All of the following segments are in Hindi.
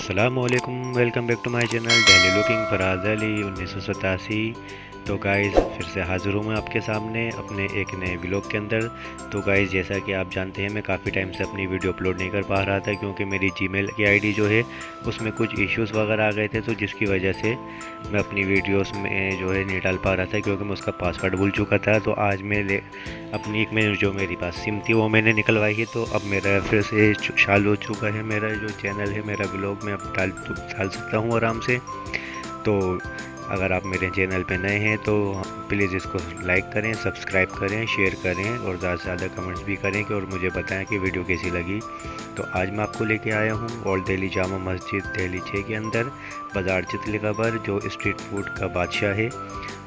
अस्सलामुअलैकुम, welcome back to my channel daily looking Faraz Ali 1987। तो गाइज़ फिर से हाज़िर हूँ मैं आपके सामने अपने एक नए व्लॉग के अंदर। तो गाइज़ जैसा कि आप जानते हैं मैं काफ़ी टाइम से अपनी वीडियो अपलोड नहीं कर पा रहा था क्योंकि मेरी जीमेल की आईडी जो है उसमें कुछ इश्यूज़ वगैरह आ गए थे, तो जिसकी वजह से मैं अपनी वीडियोस में जो है नहीं डाल पा रहा था क्योंकि मैं उसका पासवर्ड भूल चुका था। तो आज मैं अपनी एक में जो मेरी पास सिम थी वो मैंने निकलवाई है, तो अब मेरा फिर से चालू हो चुका है। मेरा जो चैनल है, मेरा व्लॉग मैं अब डाल सकता हूँ आराम से। तो अगर आप मेरे चैनल पे नए हैं तो प्लीज़ इसको लाइक करें, सब्सक्राइब करें, शेयर करें और ज़्यादा से ज़्यादा कमेंट्स भी करें कि और मुझे बताएं कि वीडियो कैसी लगी। तो आज मैं आपको लेके आया हूँ ओल्ड दिल्ली जामा मस्जिद दिल्ली 6 के अंदर बाज़ार चितली कबर, जो स्ट्रीट फूड का बादशाह है।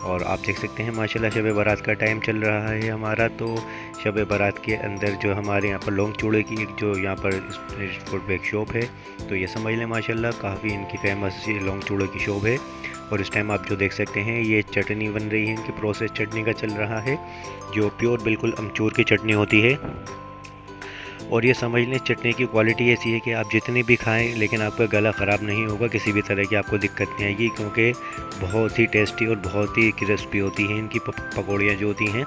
और आप देख सकते हैं माशाल्लाह शब बारात का टाइम चल रहा है हमारा। तो शब बारात के अंदर जो हमारे यहाँ पर लौंग चूड़े की एक जो यहाँ पर स्ट्रीट फूड पे एक शॉप है, तो ये समझ लें माशाल्लाह काफ़ी इनकी फेमस लौंग चूड़े की शॉप है। और इस टाइम आप जो देख सकते हैं ये चटनी बन रही है, इनकी प्रोसेस चटनी का चल रहा है, जो प्योर बिल्कुल अमचूर की चटनी होती है। और ये समझ लें चटनी की क्वालिटी ऐसी है कि आप जितनी भी खाएं लेकिन आपका गला ख़राब नहीं होगा, किसी भी तरह की आपको दिक्कत नहीं आएगी क्योंकि बहुत ही टेस्टी और बहुत ही क्रिस्पी होती हैं इनकी पकौड़ियाँ जो होती हैं।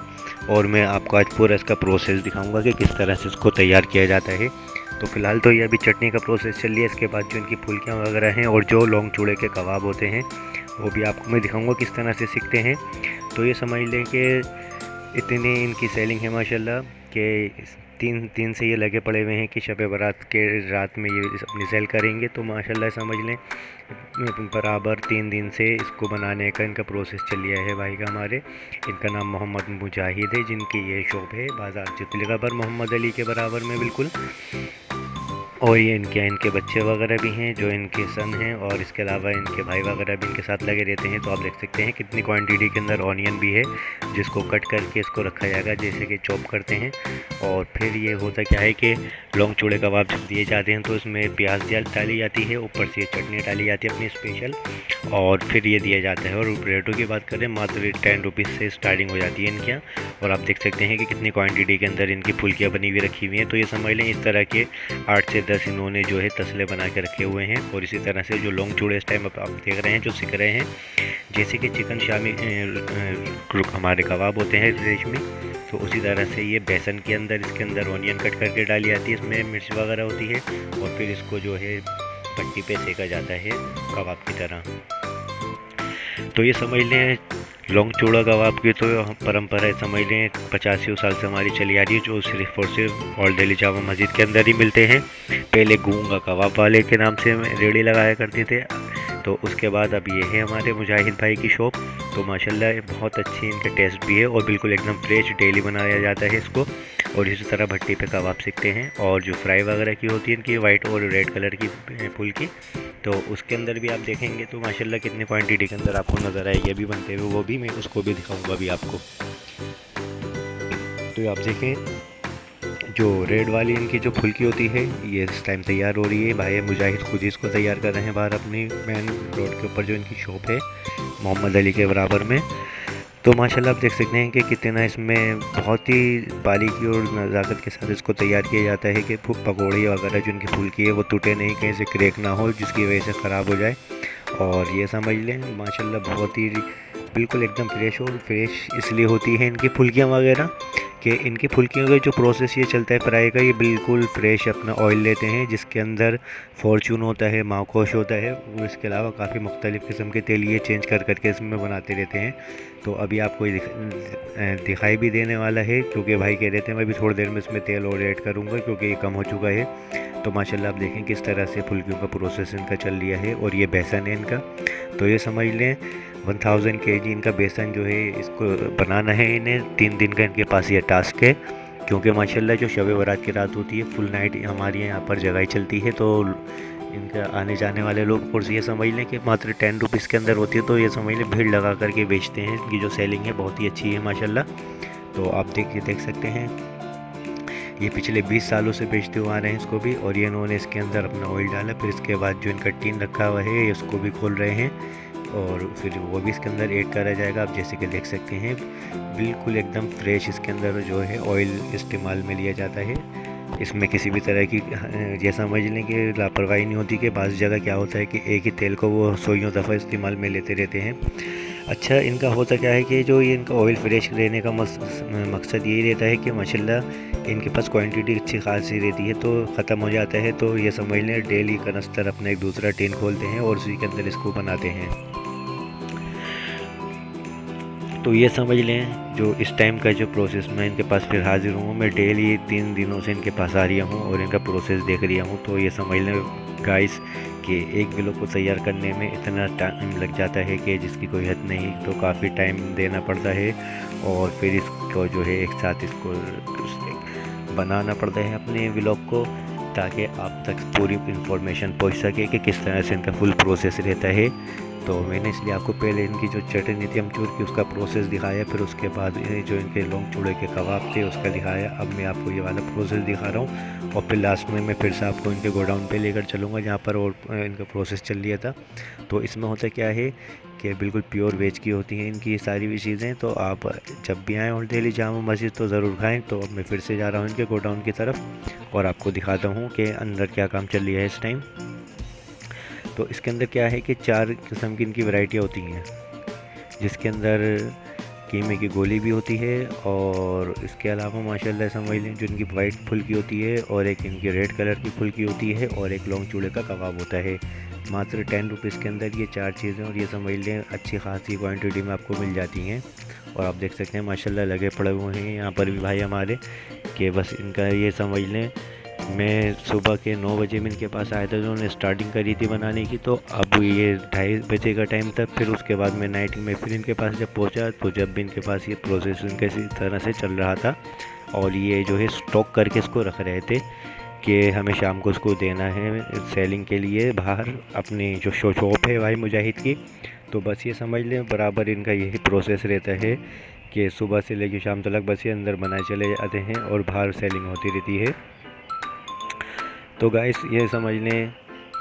और मैं आपको आज पूरा इसका प्रोसेस दिखाऊंगा कि किस तरह से इसको तैयार किया जाता है। तो फ़िलहाल तो ये अभी चटनी का प्रोसेस चल रही है, इसके बाद जो इनकी फुल्कियाँ वगैरह हैं और जो लौंग चूड़े के कबाब होते हैं वो भी आपको मैं दिखाऊंगा किस तरह से सीखते हैं। तो ये समझ लें कि इतनी इनकी सेलिंग है माशाल्लाह कि तीन तीन से ये लगे पड़े हुए हैं कि शब बारात के रात में ये अपनी सेल करेंगे। तो माशाल्लाह समझ लें बराबर 3 दिन से इसको बनाने का इनका प्रोसेस चल लिया है भाई का हमारे। इनका नाम मोहम्मद मुजाहिद है, जिनकी ये शॉप है बाज़ार चितली कबर मोहम्मद अली के बराबर में बिल्कुल। और ये इनके बच्चे वगैरह भी हैं जो इनके सन हैं, और इसके अलावा इनके भाई वगैरह भी इनके साथ लगे रहते हैं। तो आप देख सकते हैं कितनी क्वांटिटी के अंदर ऑनियन भी है जिसको कट करके इसको रखा जाएगा जैसे कि चॉप करते हैं। और फिर ये होता क्या है कि लौंग चूड़े कबाब जब दिए जाते हैं तो इसमें प्याज डाली जाती है, ऊपर से चटनी डाली जाती है अपनी स्पेशल, और फिर ये दिया जाता है। और रेटों की बात करें मात्र 10 रुपीज़ से स्टार्टिंग हो जाती है इनके यहाँ। और आप देख सकते हैं कि कितनी क्वांटिटी के अंदर इनकी फुल्कियाँ बनी हुई रखी हुई हैं। तो ये समझ लें इस तरह के 8 से 10 इन्होंने जो है तसले बना के रखे हुए हैं। और इसी तरह से जो लौंग चूड़े इस टाइम आप देख रहे हैं जो सीख रहे हैं, जैसे कि चिकन शामी हमारे कबाब होते हैं रेशमी, तो उसी तरह से ये बेसन के अंदर इसके अंदर ऑनियन कट करके डाली जाती है, इसमें मिर्च वगैरह होती है, और फिर इसको जो है भट्टी पे सेका जाता है कबाब की तरह। तो ये समझ लें लौंग चूड़ा कबाब की तो परंपरा है, समझ लें 85 साल से हमारी चली आ रही है, जो सिर्फ और सिर्फ ओल्ड दिल्ली जामा मस्जिद के अंदर ही मिलते हैं। पहले गूंगा कबाब वाले के नाम से रेड़ी लगाया करते थे, तो उसके बाद अब ये है हमारे मुजाहिद भाई की शॉप। तो माशाल्लाह बहुत अच्छी इनका टेस्ट भी है और बिल्कुल एकदम फ्रेश डेली बनाया जाता है इसको। और इसी तरह भट्टी पे कबाब सीखते हैं, और जो फ्राई वगैरह की होती है इनकी वाइट और रेड कलर की फुल्की, तो उसके अंदर भी आप देखेंगे तो माशाल्लाह कितनी क्वांटिटी के अंदर आपको नज़र आएगी अभी बनते हुए, वो भी मैं उसको भी दिखाऊंगा अभी आपको। तो आप देखें जो रेड वाली इनकी जो फुल्की होती है ये इस टाइम तैयार हो रही है। भाई मुजाहिद खुद ही इसको तैयार कर रहे हैं बाहर अपनी मेन रोड के ऊपर जो इनकी शॉप है मोहम्मद अली के बराबर में। तो माशाल्लाह आप देख सकते हैं कि कितना इसमें बहुत ही बारीकी और नज़ाकत के साथ इसको तैयार किया जाता है कि पकौड़ी वगैरह जो इनकी फुल्की है वो टूटे नहीं, कहीं से क्रैक ना हो जिसकी वजह से ख़राब हो जाए। और ये समझ लें माशाल्लाह बहुत ही बिल्कुल एकदम फ्रेश, और फ्रेश इसलिए होती है इनकी फुल्कियाँ वगैरह कि इनकी फुल्कियों का जो प्रोसेस ये चलता है फ्राई का, ये बिल्कुल फ्रेश अपना ऑयल लेते हैं जिसके अंदर फॉर्चून होता है, माकोश होता है, और इसके अलावा काफ़ी मुख्तलिफ़ किस्म के तेल ये चेंज कर करके इसमें बनाते रहते हैं। तो अभी आपको दिखाई भी देने वाला है क्योंकि भाई कह रहे थे मैं भी थोड़ी देर में इसमें तेल और ऐड करूँगा क्योंकि ये कम हो चुका है। तो माशाल्लाह आप देखें किस तरह से फुल्कियों का प्रोसेस इनका चल लिया है। और ये बेसन है इनका, तो ये समझ लें 1000 kg इनका बेसन जो है इसको बनाना है इन्हें 3 दिन का इनके पास ये टास्क है। क्योंकि माशाल्लाह जो शब बारात की रात होती है फुल नाइट हमारे यहाँ पर जगह चलती है, तो इनका आने जाने वाले लोग और ये समझ लें कि मात्र 10 रुपीज़ के अंदर होती है। तो ये समझ लें भीड़ लगा करके बेचते हैं, इनकी जो सेलिंग है बहुत ही अच्छी है माशाल्लाह। तो आप देख सकते हैं ये पिछले 20 सालों से बेचते हुए आ रहे हैं इसको भी। और ये इन्होंने इसके अंदर अपना ऑयल डाला, फिर इसके बाद जो इनका टीन रखा हुआ है इसको भी खोल रहे हैं, और फिर वो भी इसके अंदर ऐड करा जाएगा। आप जैसे कि देख सकते हैं बिल्कुल एकदम फ्रेश इसके अंदर जो है ऑयल इस्तेमाल में लिया जाता है। इसमें किसी भी तरह की ये समझ लें कि लापरवाही नहीं होती कि बाज़ जगह क्या होता है कि एक ही तेल को वो सौयों दफ़ा इस्तेमाल में लेते रहते हैं। अच्छा, इनका होता क्या है कि जो ये इनका ऑयल फ्रेश रहने का मकसद यही रहता है कि माशाल्लाह इनके पास क्वांटिटी अच्छी खासी रहती है, तो ख़त्म हो जाता है तो ये समझ लें डेली कनस्तर अपना एक दूसरा टिन खोलते हैं और उसी के अंदर इसको बनाते हैं। तो ये समझ लें जो इस टाइम का जो प्रोसेस मैं इनके पास फिर हाज़िर हूँ। मैं डेली 3 दिनों से इनके पास आ रहा हूँ और इनका प्रोसेस देख रहा हूँ। तो ये समझ लें गाइस कि एक ब्लॉग को तैयार करने में इतना टाइम लग जाता है कि जिसकी कोई हद नहीं। तो काफ़ी टाइम देना पड़ता है और फिर इसको जो है एक साथ इसको बनाना पड़ता है अपने ब्लॉग को, ताकि आप तक पूरी इंफॉर्मेशन पहुंच सके कि किस तरह से इनका फुल प्रोसेस रहता है। तो मैंने इसलिए आपको पहले इनकी जो चटनी थी अमचूर की उसका प्रोसेस दिखाया, फिर उसके बाद जो इनके लौंग चूड़े के कबाब थे उसका दिखाया। अब मैं आपको ये वाला प्रोसेस दिखा रहा हूँ और फिर लास्ट में मैं फिर से आपको इनके गोडाउन पे लेकर चलूँगा जहाँ पर और इनका प्रोसेस चल रहा था। तो इसमें होता क्या है कि बिल्कुल प्योर वेज की होती हैं इनकी सारी भी चीज़ें। तो आप जब भी आएँ और दिल्ली जामा मस्जिद तो ज़रूर खाएँ। तो अब मैं फिर से जा रहा हूँ इनके गोडाउन की तरफ और आपको दिखाता हूँ कि अंदर क्या काम चल रहा है इस टाइम। तो इसके अंदर क्या है कि 4 किस्म की इनकी वैरायटियाँ होती हैं, जिसके अंदर कीमे की गोली भी होती है और इसके अलावा माशाल्लाह समझ लें जो इनकी वाइट फुल्की होती है और एक इनकी रेड कलर की फुल्की होती है और एक लौंग चूड़े का कबाब होता है। मात्र 10 रुपीज़ के अंदर ये 4 चीज़ें और ये समझ लें अच्छी खासी क्वांटिटी में आपको मिल जाती हैं। और आप देख सकते हैं माशाल्लाह लगे पड़े हुए हैं यहाँ पर भी भाई हमारे, कि बस इनका ये समझ लें मैं सुबह के 9 बजे में इनके पास आया था, उन्होंने स्टार्टिंग करी थी बनाने की। तो अब ये 2:30 बजे का टाइम था। फिर उसके बाद मैं नाइट में फिर इनके पास जब पहुंचा तो जब भी इनके पास ये प्रोसेस इनके इसी तरह से चल रहा था और ये जो है स्टॉक करके इसको रख रहे थे कि हमें शाम को इसको देना है सेलिंग के लिए बाहर अपनी जो शॉप है भाई मुजाहिद की। तो बस ये समझ लें बराबर इनका यही प्रोसेस रहता है कि सुबह से लेकर शाम तक बस ये अंदर बनाए चले जाते हैं और बाहर सेलिंग होती रहती है। तो गाइस ये समझ लें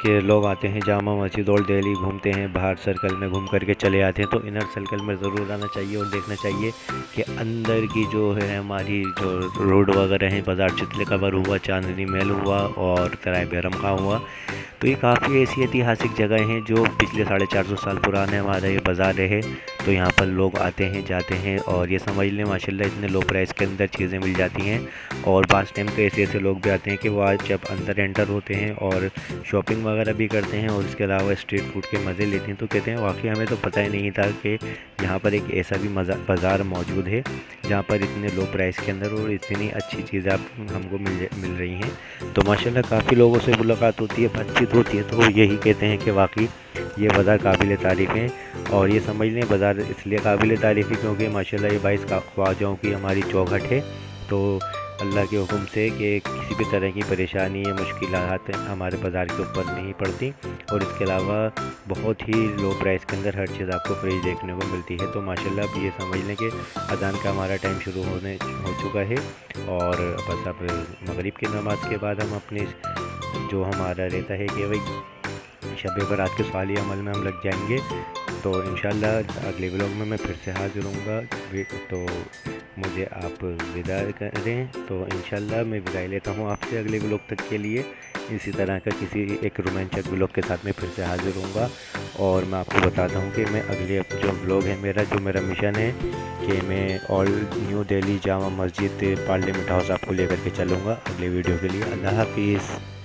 कि लोग आते हैं जामा मस्जिद और दिल्ली घूमते हैं, बाहर सर्कल में घूम करके चले आते हैं। तो इनर सर्कल में ज़रूर आना चाहिए और देखना चाहिए कि अंदर की जो है हमारी जो रोड वगैरह हैं, बाज़ार चितले कबर हुआ, चांदनी महल हुआ और तराय बेरम खां हुआ। तो ये काफ़ी ऐसी ऐतिहासिक जगह हैं जो पिछले 450 साल पुराने हमारा ये बाज़ार रहे। तो यहाँ पर लोग आते हैं जाते हैं और ये समझ लें माशाल्लाह इतने लो प्राइस के अंदर चीज़ें मिल जाती हैं। और पास टाइम तो ऐसे ऐसे लोग भी आते हैं कि वो आज जब अंदर एंटर होते हैं और शॉपिंग वगैरह भी करते हैं और इसके अलावा स्ट्रीट फूड के मज़े लेते हैं। तो कहते हैं वाकई हमें तो पता ही नहीं था कि यहाँ पर एक ऐसा भी बाज़ार मौजूद है जहाँ पर इतने लो प्राइस के अंदर और इतनी अच्छी चीज़ें आप हमको मिल रही हैं। तो माशाल्लाह काफ़ी लोगों से मुलाकात होती है, बातचीत होती है, तो यही कहते हैं कि वाकई ये बाज़ार काबिल तारीफ़ है। और ये समझ लें बाज़ार इसलिए काबिल तारीफ़ है क्योंकि माशाल्लाह ये 22 ख्वाजाओं की हमारी चौखट है। तो अल्लाह के हुक्म से कि किसी भी तरह की परेशानी या मुश्किलात हमारे बाज़ार के ऊपर नहीं पड़ती। और इसके अलावा बहुत ही लो प्राइस के अंदर हर चीज़ आपको फ्रेश देखने को मिलती है। तो माशाल्लाह अब ये समझ लें कि अज़ान का हमारा टाइम शुरू हो चुका है और बस अब मगरिब की नमाज़ के बाद हम अपनी जो हमारा रहता है कि भाई शब बारात के साली अमल में हम लग जाएंगे। तो इंशाल्लाह अगले व्लॉग में मैं फिर से हाजिर होऊंगा। तो मुझे आप विदा करें। तो इंशाल्लाह मैं विदाई लेता हूँ आपसे अगले व्लॉग तक के लिए। इसी तरह का किसी एक रोमांचक व्लॉग के साथ मैं फिर से हाजिर होऊंगा। और मैं आपको बताता हूँ कि मैं अगले जो व्लॉग है मेरा मिशन है कि मैं all new Delhi Jama Masjid parliament house आपको लेकर के चलूँगा अगले वीडियो के लिए। अल्लाह हाफिज़।